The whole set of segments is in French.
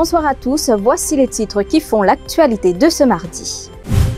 Bonsoir à tous, voici les titres qui font l'actualité de ce mardi.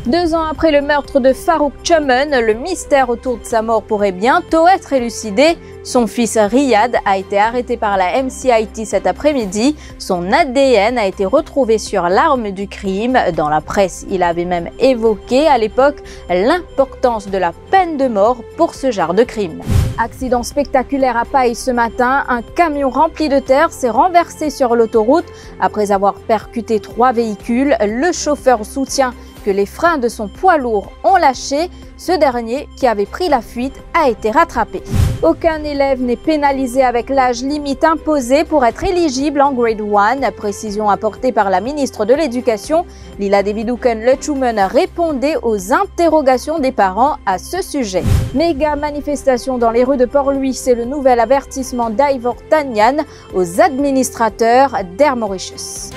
2 ans après le meurtre de Farouk Chaman, le mystère autour de sa mort pourrait bientôt être élucidé. Son fils Riyad a été arrêté par la MCIT cet après-midi. Son ADN a été retrouvé sur l'arme du crime. Dans la presse, il avait même évoqué à l'époque l'importance de la peine de mort pour ce genre de crime. Accident spectaculaire à Paille ce matin, un camion rempli de terre s'est renversé sur l'autoroute. Après avoir percuté 3 véhicules, le chauffeur soutient que les freins de son poids lourd ont lâché. Ce dernier, qui avait pris la fuite, a été rattrapé. Aucun élève n'est pénalisé avec l'âge limite imposé pour être éligible en Grade 1. Précision apportée par la ministre de l'Éducation. Lila Devidouken-Lechumen répondait aux interrogations des parents à ce sujet. Méga manifestation dans les rues de Port-Louis, c'est le nouvel avertissement d'Ivor Tanyan aux administrateurs d'Air Mauritius.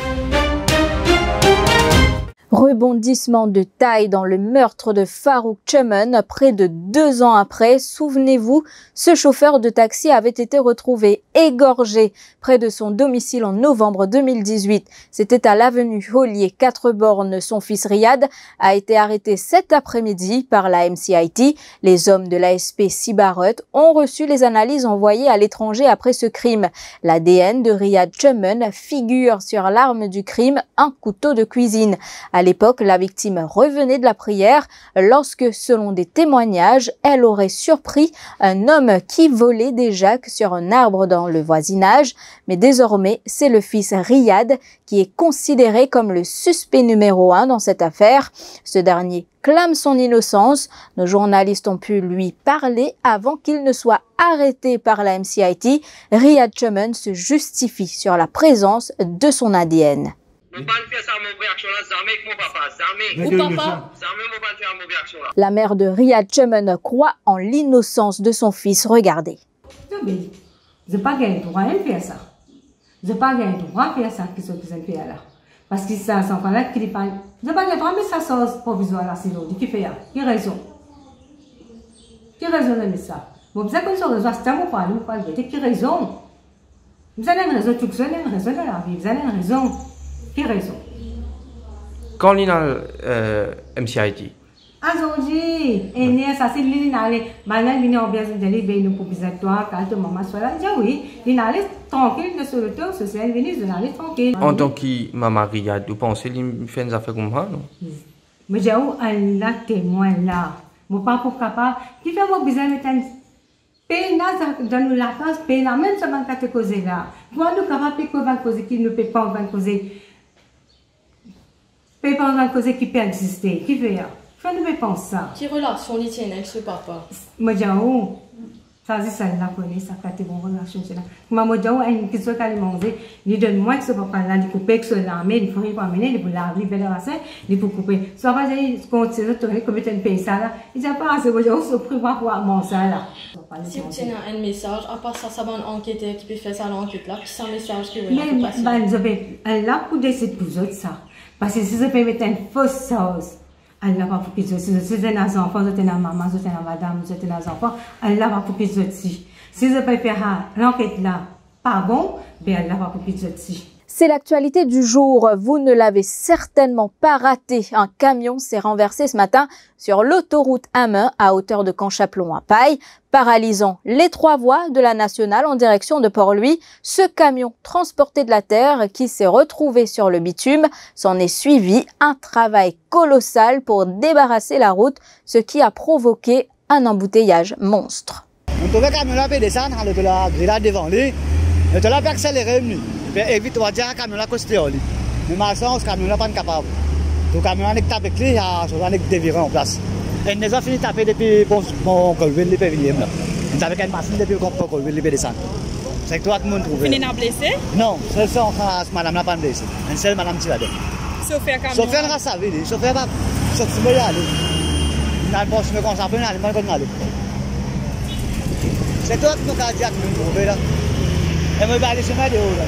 Rebondissement de taille dans le meurtre de Farouk Chaman. Près de 2 ans après, souvenez-vous, ce chauffeur de taxi avait été retrouvé égorgé près de son domicile en novembre 2018. C'était à l'avenue Hollier 4 bornes. Son fils Riyad a été arrêté cet après-midi par la MCIT. Les hommes de l'ASP Sibarut ont reçu les analyses envoyées à l'étranger après ce crime. L'ADN de Riyad Chaman figure sur l'arme du crime, un couteau de cuisine. À l'époque, la victime revenait de la prière lorsque, selon des témoignages, elle aurait surpris un homme qui volait des jacs sur un arbre dans le voisinage. Mais désormais, c'est le fils Riyad qui est considéré comme le suspect numéro 1 dans cette affaire. Ce dernier clame son innocence. Nos journalistes ont pu lui parler avant qu'il ne soit arrêté par la MCIT. Riyad Chaman se justifie sur la présence de son ADN. La mère de Riyad Chaman croit en l'innocence de son fils. Regardez. Je n'ai pas le droit de faire ça. Je n'ai pas le droit de faire ça qui sont fait là. Parce que ça, c'est enfant là qui parle. Je n'ai pas le droit de mettre ça sur provisoire là, c'est l'autre qui fait ça. Qui a raison? Qui a raison de mettre ça? Bon, vous avez raison, c'est un mot pour aller, vous parlez. Qui a raison? Vous avez une raison, tout vous avez une raison dans la vie, vous avez une raison. Qui a raison? Quand il y a MCIT? Aujourd'hui, ça c'est l'inale. Maintenant, il y a bien de bien pour toi, quand maman soit là. Oui, l'inale tranquille, sur le tour social, l'inale tranquille. En tant que maman Riyad, vous pensez qu'il fait une affaire comme ça, non? Mais j'ai eu un témoin là. Mon papa capable, qui fait mon besoin de temps. Paye dans la classe, paye la même chose que causer là. Quand nous capable de faire causer qui ne peut pas causer. Paye pas une cause qui peut exister. Qui fait ça? Je ne vais pas penser ça. Quelle relation il tient avec ce papa? Moi, j'ai ça c'est ça la connaît, ça fait une bonne relation. Moi, j'ai une question qu'elle m'a dit, il donne moi que ce papa là, il coupe que cela, mais il faut pas amener, il faut laver, il faut laver, il faut couper. Soit pas j'ai continué de tourner comme une paye ça là. Il dit pas assez, moi j'ai aussi pris pour manger ça là. Si vous tenez un message, à part ça, ça va une enquêteur qui peut faire ça l'enquête là, puis c'est un message qui veut passer. Mais je vais là pour décider pour autres ça. Parce que si je peux mettre une fausse chose, elle n'a pas pour qu'ils soient. Si je suis un enfant, je suis un maman, je suis un madame, je suis un enfant, elle n'a pas pour qu'ils soient. Si je peux faire l'enquête là, pas bon, bien elle n'a pas pour qu'ils soient. C'est l'actualité du jour. Vous ne l'avez certainement pas raté. Un camion s'est renversé ce matin sur l'autoroute A1 à hauteur de Camp-Chapelon à Paille, paralysant les 3 voies de la nationale en direction de Port-Louis. Ce camion transportait de la terre qui s'est retrouvé sur le bitume. S'en est suivi un travail colossal pour débarrasser la route, ce qui a provoqué un embouteillage monstre. On trouvait le camion là peut descendre, le grillage devant lui, le là peut accélérer mieux. Évite, on va dire, camion là, costé. Mais malheureusement, ce camion là pas capable. Le camion est tapé avec lui, il a déviré en place. Et nous avons fini de taper depuis mon colville, les pavillons. Nous avons une machine depuis qu'on peut colville, les descendre. C'est toi qui m'as trouvé. Vous n'êtes blessé? Non, c'est ça, madame n'a pas blessé. Une seule madame qui va dire. Chauffeur camion? Chauffeur n'a pas savé, chauffeur n'a pas sorti de aller. Il n'a pas me concentrer, il n'a pas de aller. C'est toi qui m'as dit que nous trouvé là. Et moi, je vais aller sur ma déo là.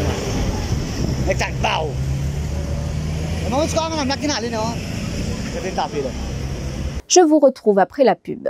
Je vous retrouve après la pub.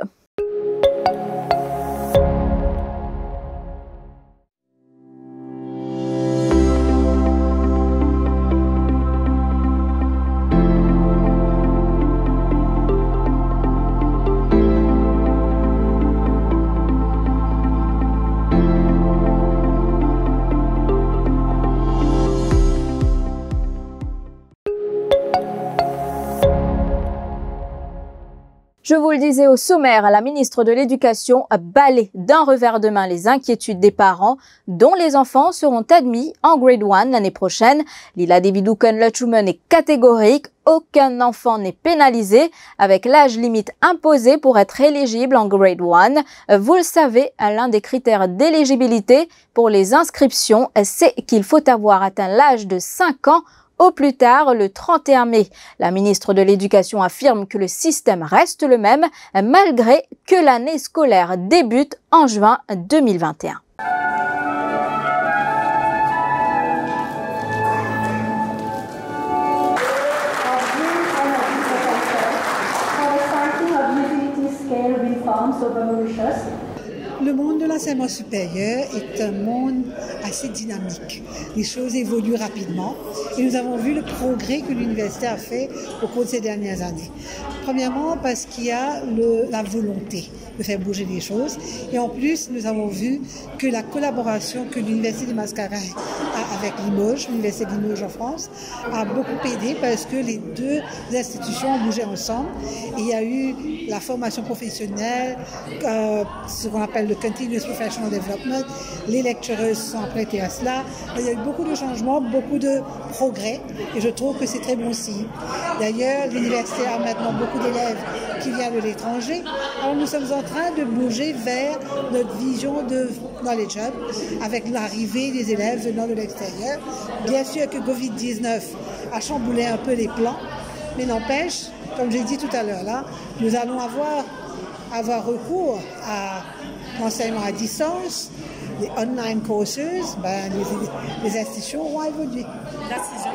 Je vous le disais au sommaire, la ministre de l'Éducation balaie d'un revers de main les inquiétudes des parents dont les enfants seront admis en grade 1 l'année prochaine. Lila Devidukan-Luchuman est catégorique. Aucun enfant n'est pénalisé avec l'âge limite imposé pour être éligible en grade 1. Vous le savez, l'un des critères d'éligibilité pour les inscriptions, c'est qu'il faut avoir atteint l'âge de 5 ans au plus tard le 31 mai. La ministre de l'Éducation affirme que le système reste le même malgré que l'année scolaire débute en juin 2021. Le monde de l'enseignement supérieur est un monde assez dynamique. Les choses évoluent rapidement et nous avons vu le progrès que l'université a fait au cours de ces dernières années. Premièrement, parce qu'il y a la volonté de faire bouger les choses. Et en plus, nous avons vu que la collaboration que l'Université de Mascareignes a avec Limoges, l'Université de Limoges en France, a beaucoup aidé parce que les deux institutions ont bougé ensemble. Et il y a eu la formation professionnelle, ce qu'on appelle le Continuous Professional Development. Les lectureuses sont prêtées à cela. Il y a eu beaucoup de changements, beaucoup de progrès et je trouve que c'est très bon signe. D'ailleurs, l'université a maintenant beaucoup d'élèves qui viennent de l'étranger. Alors nous sommes en train de bouger vers notre vision de Knowledge Hub avec l'arrivée des élèves venant de l'extérieur. Bien sûr que Covid-19 a chamboulé un peu les plans, mais n'empêche, comme j'ai dit tout à l'heure là, nous allons avoir recours à l'enseignement à distance, les online courses, les institutions vont évoluer.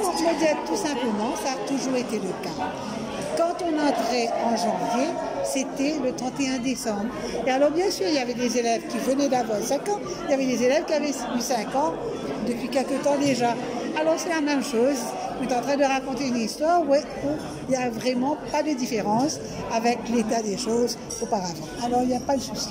On peut dire tout simplement, ça a toujours été le cas. Quand on entrait en janvier, c'était le 31 décembre. Et alors bien sûr, il y avait des élèves qui venaient d'avoir 5 ans, il y avait des élèves qui avaient eu 5 ans depuis quelque temps déjà. Alors c'est la même chose. On est en train de raconter une histoire où il n'y a vraiment pas de différence avec l'état des choses auparavant. Alors il n'y a pas de souci.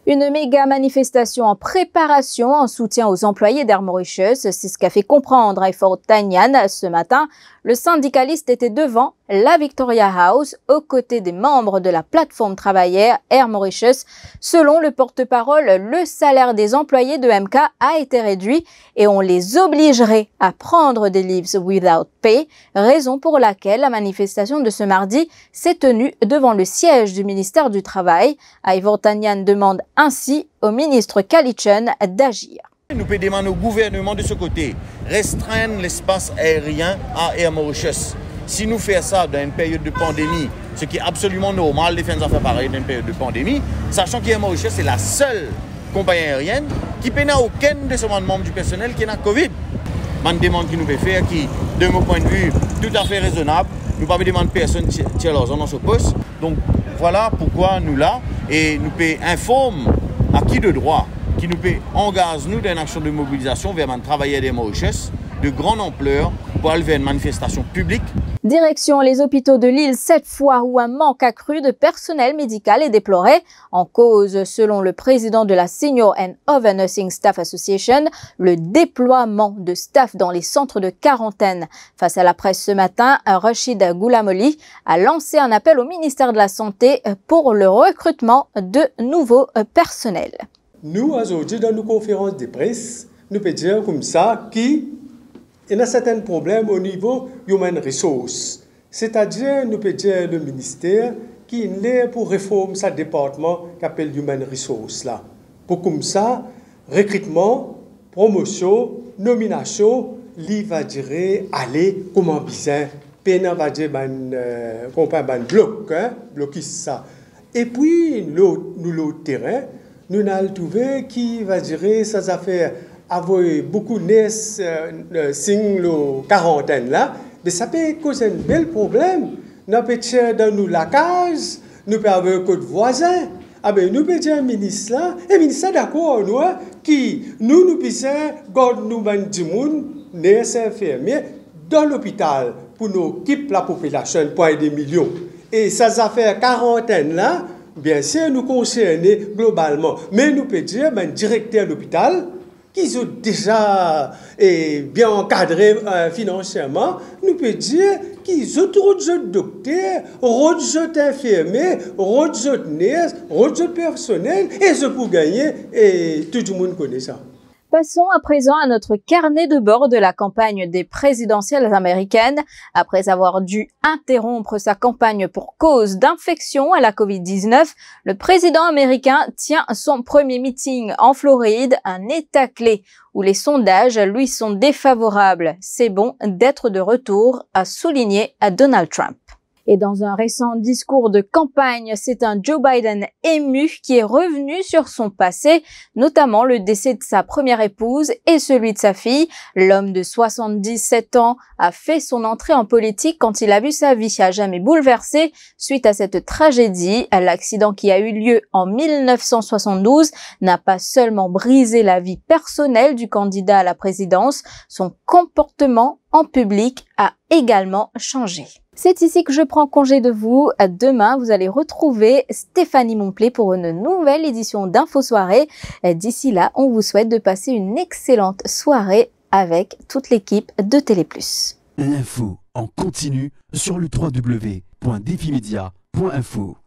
Une méga manifestation en préparation en soutien aux employés d'Air Mauritius, c'est ce qu'a fait comprendre Aifort Tanyan ce matin. Le syndicaliste était devant la Victoria House aux côtés des membres de la plateforme travaillère Air Mauritius. Selon le porte-parole, le salaire des employés de MK a été réduit et on les obligerait à prendre des leaves without pay, raison pour laquelle la manifestation de ce mardi s'est tenue devant le siège du ministère du Travail. Aifort Tanyan demande ainsi au ministre Kalitchen d'agir. Nous pouvons demander au gouvernement de ce côté, restreindre l'espace aérien à Air Mauritius. Si nous faisons ça dans une période de pandémie, ce qui est absolument normal de faire des affaires pareilles dans une période de pandémie, sachant qu'Air Mauritius est la seule compagnie aérienne qui n'a aucun de ses membres du personnel qui n'a Covid. Une demande qui nous peut faire, qui, de mon point de vue, tout à fait raisonnable. Nous ne pouvons pas demander personne tirer leur zone dans ce poste. Donc voilà pourquoi nous là, et nous pouvons informer à qui de droit, qui nous peut engager nous dans une action de mobilisation vers un travailleur des Mauritius de grande ampleur pour aller vers une manifestation publique. Direction les hôpitaux de l'île cette fois où un manque accru de personnel médical est déploré. En cause, selon le président de la Senior and Other Nursing Staff Association, le déploiement de staff dans les centres de quarantaine. Face à la presse ce matin, Rachid Goulamoli a lancé un appel au ministère de la Santé pour le recrutement de nouveaux personnels. Nous, aujourd'hui, dans nos conférences de presse, nous pouvons dire comme ça qu'il y a certains problèmes au niveau human resources. C'est-à-dire, nous pouvons dire le ministère qui est là pour réformer ce département qu'appelle human resources. Là. Pour comme ça, recrutement, promotion, nomination, il va dire aller comment bien, peine va dire qu'on parle d'un bloc, bloquiste ça. Et puis, l'autre terrain, nous avons trouvé qui va dire ça affaires avoir beaucoup de signes quarantaine là, mais ça peut causer un bel problème. Nous pouvons dans nous la case, nous pouvons avoir un code voisin. Ah ben nous pouvons dire ministre là, et ministre d'accord nous qui nous puissions garder nous ben du monde, les infirmiers dans l'hôpital pour nous équiper la population pour des millions. Et ça affaires quarantaine là. Bien sûr, nous concernons globalement. Mais nous pouvons dire, ben, directeur d'hôpital, qui ont déjà bien encadré financièrement, nous pouvons dire qu'ils ont trop de docteurs, trop de infirmiers, trop de nurses, trop de personnel, et ce pour gagner, et tout le monde connaît ça. Passons à présent à notre carnet de bord de la campagne des présidentielles américaines. Après avoir dû interrompre sa campagne pour cause d'infection à la Covid-19, le président américain tient son premier meeting en Floride, un État clé où les sondages lui sont défavorables. C'est bon d'être de retour, a souligné à Donald Trump. Et dans un récent discours de campagne, c'est un Joe Biden ému qui est revenu sur son passé, notamment le décès de sa première épouse et celui de sa fille. L'homme de 77 ans a fait son entrée en politique quand il a vu sa vie à jamais bouleversée suite à cette tragédie. L'accident qui a eu lieu en 1972 n'a pas seulement brisé la vie personnelle du candidat à la présidence, son comportement en public a également changé. C'est ici que je prends congé de vous. Demain, vous allez retrouver Stéphanie Montplé pour une nouvelle édition d'Info Soirée. D'ici là, on vous souhaite de passer une excellente soirée avec toute l'équipe de Télé+. L'info en continu sur le www.defimedia.info.